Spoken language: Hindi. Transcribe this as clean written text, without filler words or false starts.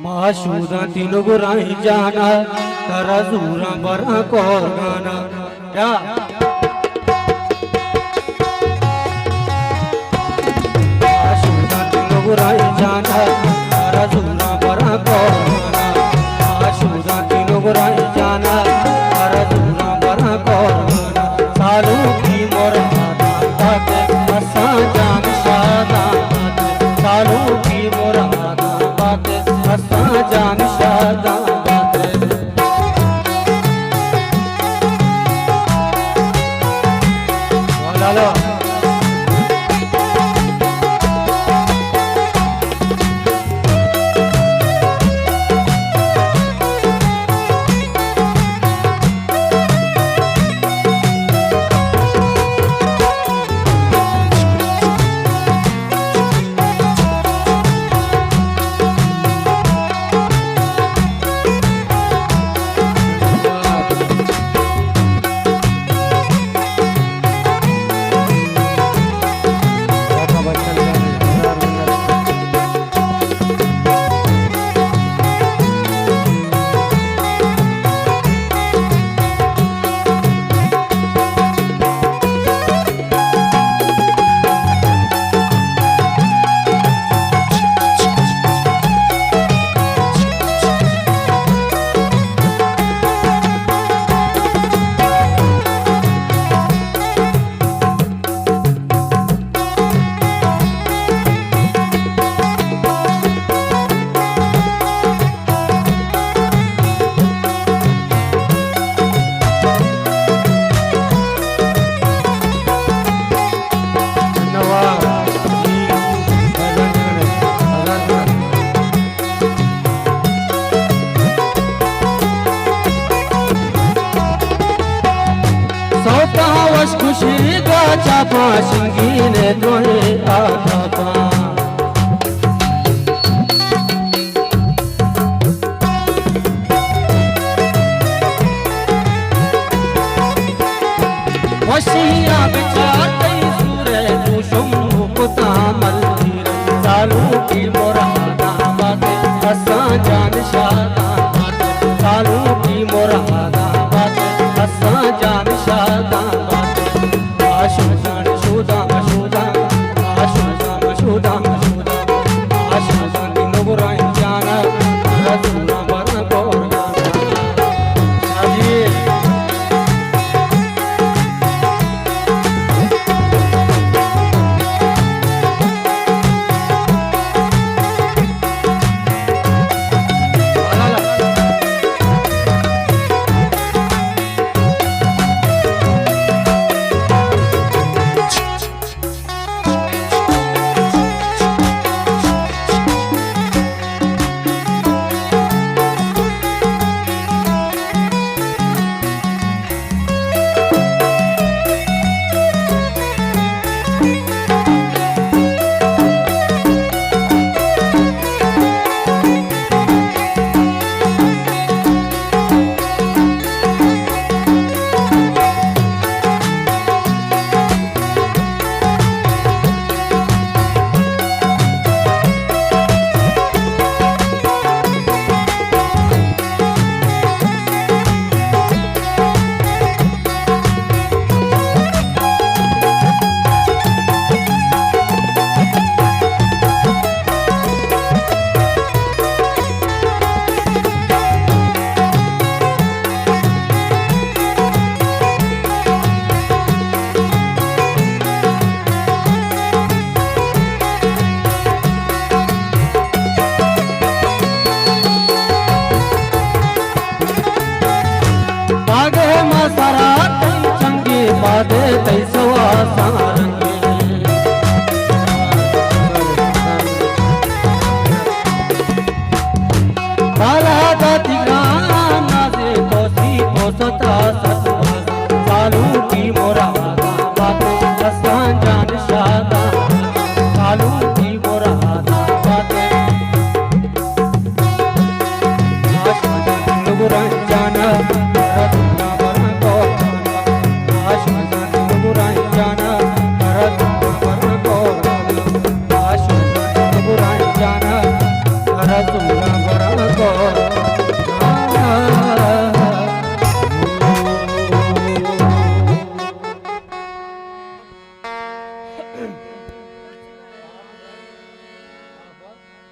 माशूदा तीनों गुराई जाना तारा जूरा बरा कोर गाना क्या माशूदा तीनों गुराई जाना तारा जूरा बरा कोर गाना माशूदा तीनों गुराई जाना तारा जूरा बरा कोर गाना सालू की मोरादा बाते असा जान शादा सालू की मोरादा बाते असा जान शादा बाते बोलो खुशी का चापा सिंगी ने तोहे आता वशिया विचार कई सूरे कुशुम मुक्ता मल्लीर सालू की मोरादा बाते असा जान शादा बाते सालू की मोरादा बाते असा जान शादा बाते आशुदान शुदा शुदा बड़ा को